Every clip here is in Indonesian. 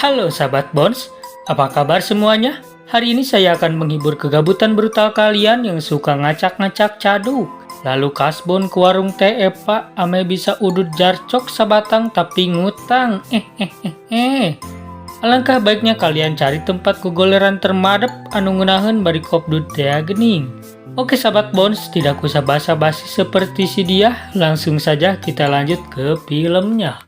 Halo sahabat Bones, apa kabar semuanya? Hari ini saya akan menghibur kegabutan brutal kalian yang suka ngacak-ngacak caduk. Lalu kasbon ke warung teh Pak, ame bisa udut jarcok sabatang tapi ngutang. Alangkah baiknya kalian cari tempat kugoleran termadep anu ngeunaheun bari kopdut teh gening. Oke sahabat Bones, tidak usah basa-basi seperti si dia, langsung saja kita lanjut ke filmnya.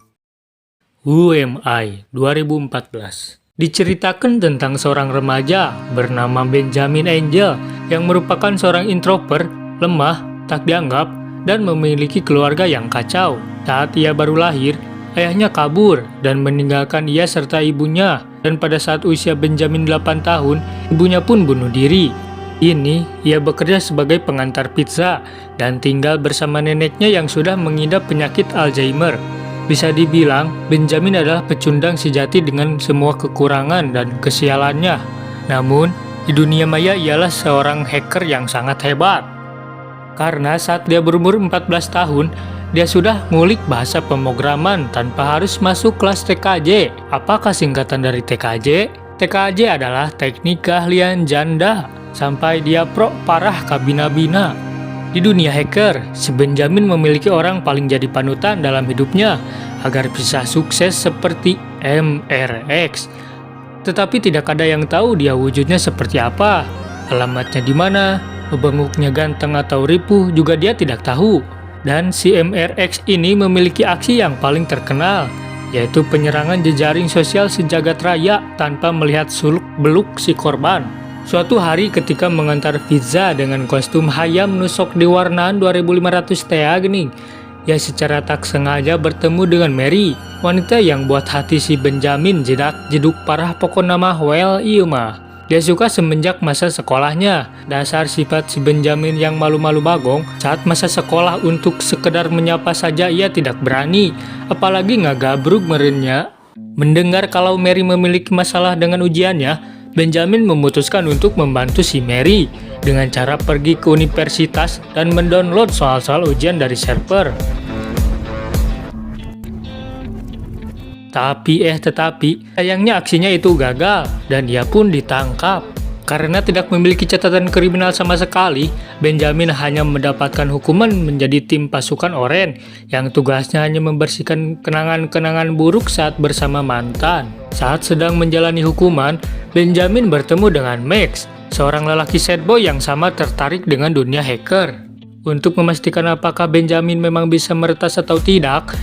Who Am I 2014 diceritakan tentang seorang remaja bernama Benjamin Angel yang merupakan seorang introvert, lemah, tak dianggap, dan memiliki keluarga yang kacau. Saat ia baru lahir, ayahnya kabur dan meninggalkan ia serta ibunya, dan pada saat usia Benjamin 8 tahun, ibunya pun bunuh diri. Ini, ia bekerja sebagai pengantar pizza dan tinggal bersama neneknya yang sudah mengidap penyakit Alzheimer. Bisa dibilang, Benjamin adalah pecundang sejati dengan semua kekurangan dan kesialannya. Namun, di dunia maya ialah seorang hacker yang sangat hebat. Karena saat dia berumur 14 tahun, dia sudah ngulik bahasa pemrograman tanpa harus masuk kelas TKJ. Apakah singkatan dari TKJ? TKJ adalah teknik keahlian janda, sampai dia pro parah kabina-bina. Di dunia hacker, si Benjamin memiliki orang paling jadi panutan dalam hidupnya agar bisa sukses seperti MRX. Tetapi tidak ada yang tahu dia wujudnya seperti apa, alamatnya di mana, pebenguknya ganteng atau ripuh juga dia tidak tahu. Dan si MRX ini memiliki aksi yang paling terkenal, yaitu penyerangan jejaring sosial sejagat raya tanpa melihat suluk-beluk si korban. Suatu hari ketika mengantar pizza dengan kostum hayam nusok di warnaan 2500 tea gening, ia secara tak sengaja bertemu dengan Mary, wanita yang buat hati si Benjamin jeduk parah pokok nama well ieu mah. Dia suka semenjak masa sekolahnya. Dasar sifat si Benjamin yang malu-malu bagong, saat masa sekolah untuk sekedar menyapa saja ia tidak berani, apalagi ngagabrug merenya. Mendengar kalau Mary memiliki masalah dengan ujiannya, Benjamin memutuskan untuk membantu si Mary dengan cara pergi ke universitas dan mendownload soal-soal ujian dari server. Tetapi, sayangnya aksinya itu gagal dan dia pun ditangkap. Karena tidak memiliki catatan kriminal sama sekali, Benjamin hanya mendapatkan hukuman menjadi tim pasukan Oren yang tugasnya hanya membersihkan kenangan-kenangan buruk saat bersama mantan. Saat sedang menjalani hukuman, Benjamin bertemu dengan Max, seorang lelaki sad boy yang sama tertarik dengan dunia hacker. Untuk memastikan apakah Benjamin memang bisa meretas atau tidak,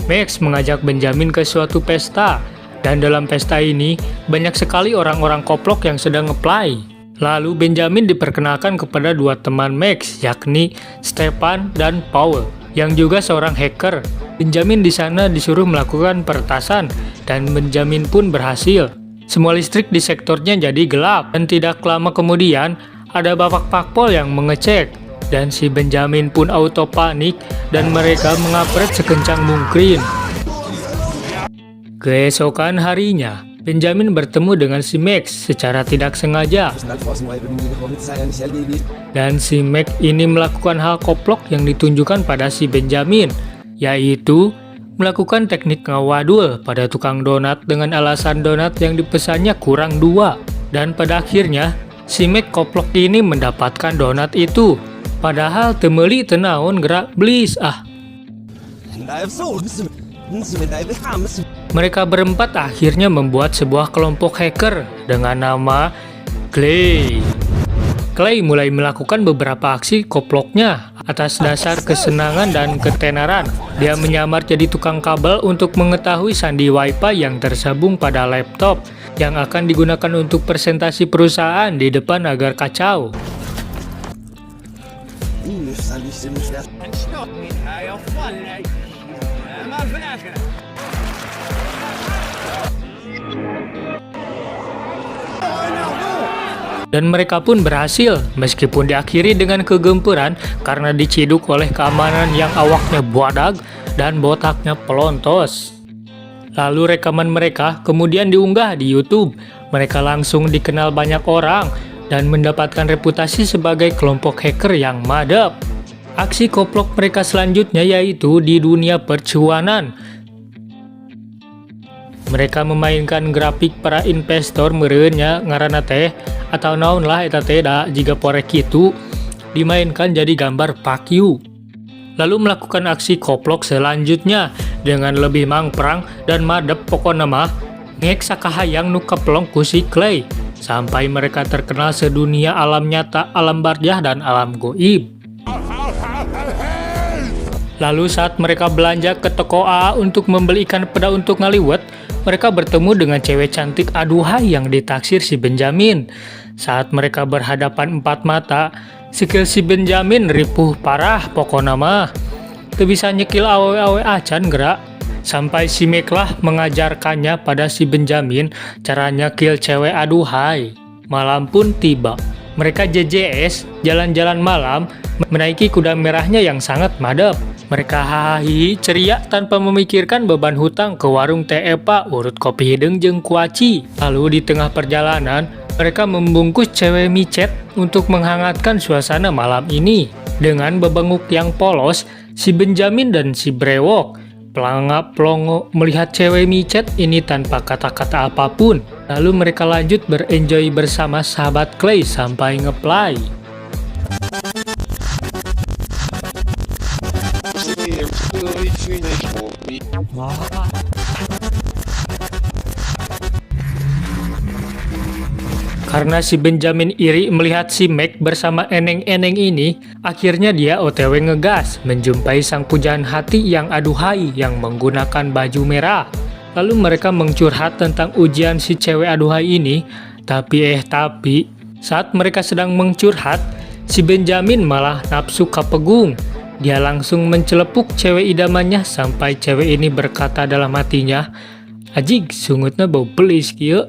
Max mengajak Benjamin ke suatu pesta. Dan dalam pesta ini, banyak sekali orang-orang koplok yang sedang ngeplay. Lalu Benjamin diperkenalkan kepada dua teman Max, yakni Stefan dan Paul, yang juga seorang hacker. Benjamin di sana disuruh melakukan peretasan, dan Benjamin pun berhasil. Semua listrik di sektornya jadi gelap, dan tidak lama kemudian, ada bapak pakpol yang mengecek. Dan si Benjamin pun auto panik, dan mereka mengapret sekencang mungkin. Keesokan harinya, Benjamin bertemu dengan si Max secara tidak sengaja. Dan si Max ini melakukan hal koplok yang ditunjukkan pada si Benjamin, yaitu melakukan teknik ngawadul pada tukang donat dengan alasan donat yang dipesannya kurang 2. Dan pada akhirnya, si Max koplok ini mendapatkan donat itu. Padahal temeli tenaon gerak blis Mereka berempat akhirnya membuat sebuah kelompok hacker dengan nama Clay. Clay mulai melakukan beberapa aksi koploknya atas dasar kesenangan dan ketenaran. Dia menyamar jadi tukang kabel untuk mengetahui sandi wifi yang tersambung pada laptop yang akan digunakan untuk presentasi perusahaan di depan agar kacau. Dan mereka pun berhasil, meskipun diakhiri dengan kegempuran karena diciduk oleh keamanan yang awaknya buadag dan botaknya pelontos. Lalu rekaman mereka kemudian diunggah di YouTube. Mereka langsung dikenal banyak orang dan mendapatkan reputasi sebagai kelompok hacker yang madep. Aksi koplok mereka selanjutnya yaitu di dunia percuanan. Mereka memainkan grafik para investor merenya ngaranna teh atau naon lah eta teh da jiga porek itu dimainkan jadi gambar fuck you. Lalu melakukan aksi koplok selanjutnya dengan lebih mangprang dan madep pokona mah ngek sakahayang nu keplong ku si Clay sampai mereka terkenal sedunia alam nyata, alam barjah dan alam goib. Lalu saat mereka belanja ke toko AA untuk membeli ikan peda untuk ngaliwet, mereka bertemu dengan cewek cantik aduhai yang ditaksir si Benjamin. Saat mereka berhadapan empat mata, skill si Benjamin ripuh parah pokona mah. Teu bisa nyekil awe-awe acan gerak. Sampai si Meg lah mengajarkannya pada si Benjamin cara nyekil cewek aduhai. Malam pun tiba. Mereka JJS, jalan-jalan malam, menaiki kuda merahnya yang sangat madep. Mereka hahi ceria tanpa memikirkan beban hutang ke warung teh Epa urut kopi hidung jeung kuaci. Lalu di tengah perjalanan, mereka membungkus cewek micet untuk menghangatkan suasana malam ini. Dengan bebenguk yang polos, si Benjamin dan si Brewok pelangap-pelongo melihat cewek micet ini tanpa kata-kata apapun. Lalu mereka lanjut berenjoy bersama sahabat Clay sampai ngeplay. Karena si Benjamin iri melihat si Meg bersama eneng-eneng ini, akhirnya dia OTW ngegas menjumpai sang pujaan hati yang aduhai yang menggunakan baju merah. Lalu mereka mengcurhat tentang ujian si cewek aduhai ini, tapi saat mereka sedang mengcurhat, si Benjamin malah nafsu kapegung. Dia langsung mencelepuk cewek idamannya sampai cewek ini berkata dalam hatinya, "Ajig, sungutna bau belis kieu."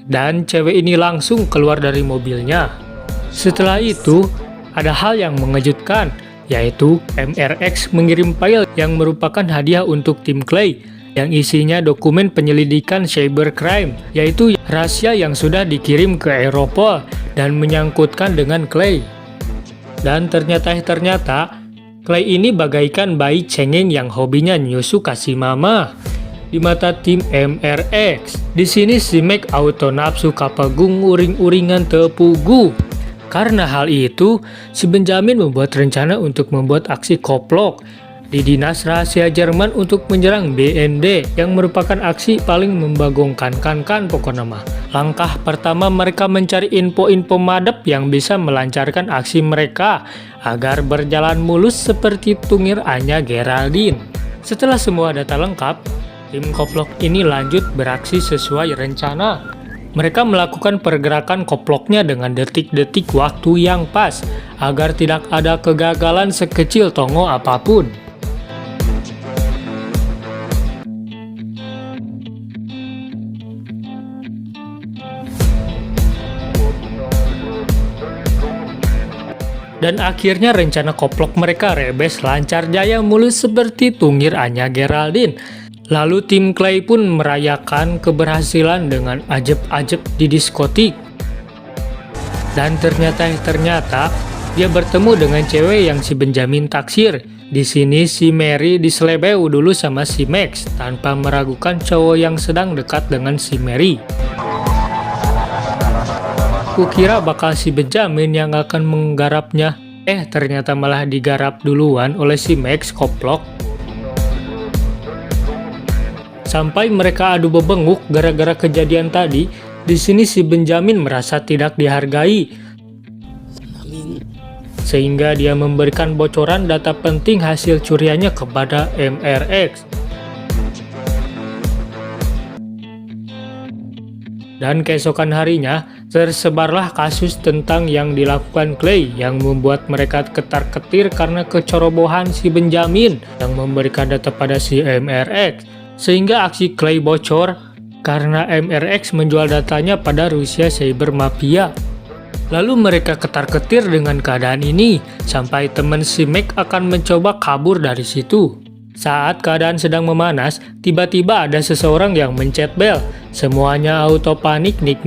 Dan cewek ini langsung keluar dari mobilnya. Setelah itu, ada hal yang mengejutkan, yaitu MRX mengirim file yang merupakan hadiah untuk tim Clay, yang isinya dokumen penyelidikan cybercrime, yaitu rahasia yang sudah dikirim ke Eropa dan menyangkutkan dengan Clay. Dan ternyata Clay ini bagaikan bayi cengeng yang hobinya nyusu kasih mama. Di mata tim MRX, di sini si Meg auto nafsu kapagung uring-uringan tepugu. Karena hal itu, si Benjamin membuat rencana untuk membuat aksi koplok di dinas rahasia Jerman untuk menyerang BND yang merupakan aksi paling membagongkan kan pokoknya mah. Langkah pertama mereka mencari info-info madep yang bisa melancarkan aksi mereka agar berjalan mulus seperti tungir Anya Geraldine. Setelah semua data lengkap, tim koplok ini lanjut beraksi sesuai rencana. Mereka melakukan pergerakan koploknya dengan detik-detik waktu yang pas agar tidak ada kegagalan sekecil tongo apapun. Dan akhirnya rencana koplok mereka rebes lancar jaya mulus seperti tungir Anya Geraldine. Lalu tim Clay pun merayakan keberhasilan dengan ajeb-ajeb di diskotik. Dan ternyata dia bertemu dengan cewek yang si Benjamin taksir. Di sini si Mary diselebeu dulu sama si Max tanpa meragukan cowok yang sedang dekat dengan si Mary. Kukira bakal si Benjamin yang akan menggarapnya, ternyata malah digarap duluan oleh si Max koplok. Sampai mereka adu bebenguk gara-gara kejadian tadi, di sini si Benjamin merasa tidak dihargai. Sehingga dia memberikan bocoran data penting hasil curiannya kepada MRX. Dan keesokan harinya, tersebarlah kasus tentang yang dilakukan Clay yang membuat mereka ketar-ketir karena kecerobohan si Benjamin yang memberikan data pada si MRX. Sehingga aksi Clay bocor karena MRX menjual datanya pada Rusia Cyber Mafia. Lalu mereka ketar-ketir dengan keadaan ini sampai teman si Meg akan mencoba kabur dari situ. Saat keadaan sedang memanas, tiba-tiba ada seseorang yang mencet bel. Semuanya auto panik nik.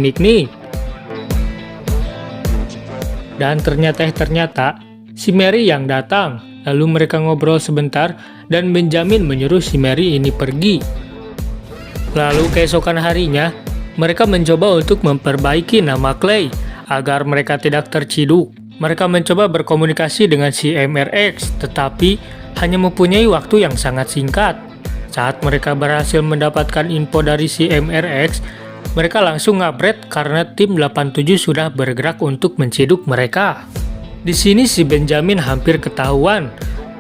Dan ternyata si Mary yang datang. Lalu mereka ngobrol sebentar dan Benjamin menyuruh si Mary ini pergi. Lalu keesokan harinya, mereka mencoba untuk memperbaiki nama Clay agar mereka tidak terciduk. Mereka mencoba berkomunikasi dengan si MRX, tetapi hanya mempunyai waktu yang sangat singkat. Saat mereka berhasil mendapatkan info dari si MRX, mereka langsung ngabret karena tim 87 sudah bergerak untuk menciduk mereka. Di sini si Benjamin hampir ketahuan,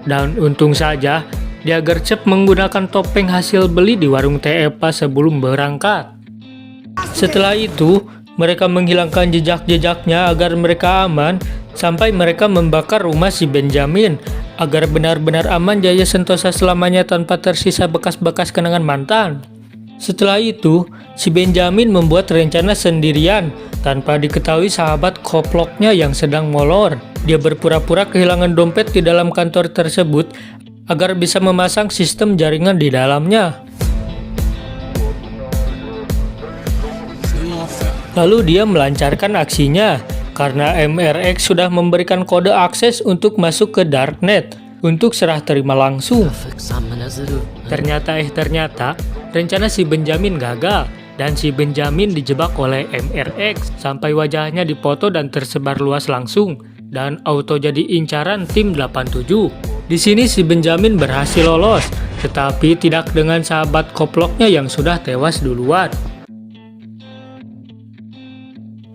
dan untung saja dia gercep menggunakan topeng hasil beli di warung TEPA sebelum berangkat. Setelah itu, mereka menghilangkan jejak-jejaknya agar mereka aman, sampai mereka membakar rumah si Benjamin agar benar-benar aman Jaya Sentosa selamanya tanpa tersisa bekas-bekas kenangan mantan. Setelah itu, si Benjamin membuat rencana sendirian tanpa diketahui sahabat koploknya yang sedang molor. Dia berpura-pura kehilangan dompet di dalam kantor tersebut agar bisa memasang sistem jaringan di dalamnya. Lalu dia melancarkan aksinya karena MRX sudah memberikan kode akses untuk masuk ke Darknet untuk serah terima langsung. Ternyata rencana si Benjamin gagal dan si Benjamin dijebak oleh MRX sampai wajahnya dipoto dan tersebar luas langsung dan auto jadi incaran tim 87. Di sini si Benjamin berhasil lolos, tetapi tidak dengan sahabat koploknya yang sudah tewas duluan.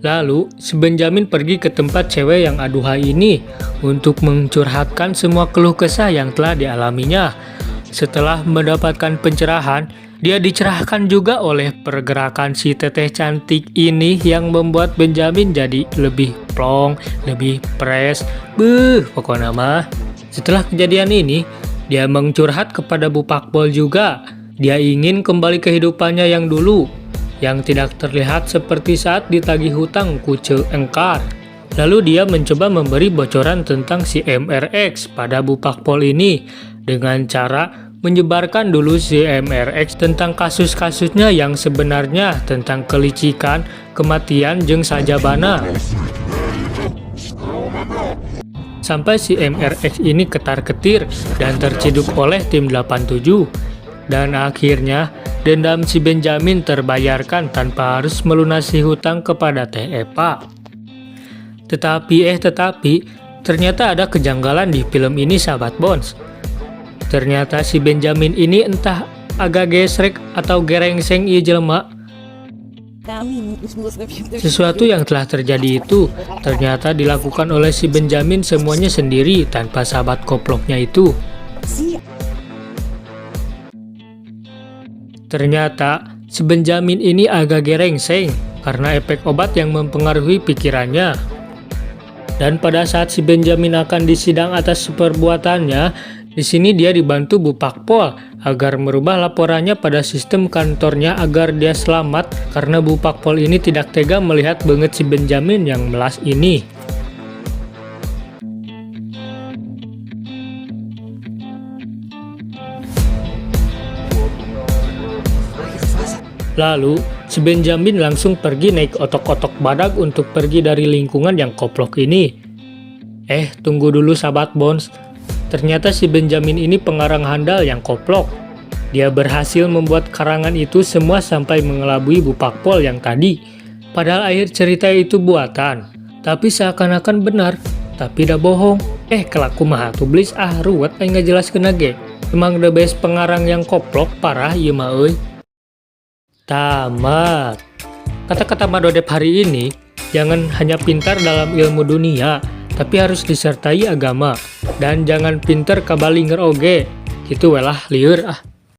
Lalu, si Benjamin pergi ke tempat cewek yang aduhai ini untuk mencurhatkan semua keluh kesah yang telah dialaminya. Setelah mendapatkan pencerahan, dia dicerahkan juga oleh pergerakan si teteh cantik ini yang membuat Benjamin jadi lebih plong, lebih fresh. Pokoknya mah. Setelah kejadian ini, dia mencurhat kepada Bu Pakbol juga. Dia ingin kembali kehidupannya yang dulu, yang tidak terlihat seperti saat ditagih hutang kuce engkar. Lalu dia mencoba memberi bocoran tentang si MRX pada Bu Pakpol ini dengan cara menyebarkan dulu si MRX tentang kasus-kasusnya yang sebenarnya tentang kelicikan, kematian, jeung sajabana. Sampai si MRX ini ketar-ketir dan terciduk oleh tim 87. Dan akhirnya dendam si Benjamin terbayarkan tanpa harus melunasi hutang kepada TEPA. Tetapi ternyata ada kejanggalan di film ini sahabat Bones. Ternyata si Benjamin ini entah agak gesrek atau gerengseng ieu jelema. Sesuatu yang telah terjadi itu ternyata dilakukan oleh si Benjamin semuanya sendiri tanpa sahabat koploknya itu. Ternyata si Benjamin ini agak gerengseng karena efek obat yang mempengaruhi pikirannya. Dan pada saat si Benjamin akan disidang atas perbuatannya, di sini dia dibantu Bu Pakpol agar merubah laporannya pada sistem kantornya agar dia selamat karena Bu Pakpol ini tidak tega melihat banget si Benjamin yang melas ini. Lalu, si Benjamin langsung pergi naik otok-otok badak untuk pergi dari lingkungan yang koplok ini. Tunggu dulu sahabat Bones. Ternyata si Benjamin ini pengarang handal yang koplok. Dia berhasil membuat karangan itu semua sampai mengelabui Bu Pakpol yang tadi. Padahal akhir cerita itu buatan. Tapi seakan-akan benar. Tapi dah bohong. Kelaku mah tublis ruwet aing ngajelaskeun ge. Emang the best pengarang yang koplok parah ieu mah euy. Tamat. Kata-kata Madodep hari ini, jangan hanya pintar dalam ilmu dunia, tapi harus disertai agama. Dan jangan pintar kabalinger oge. Gitu welah lieur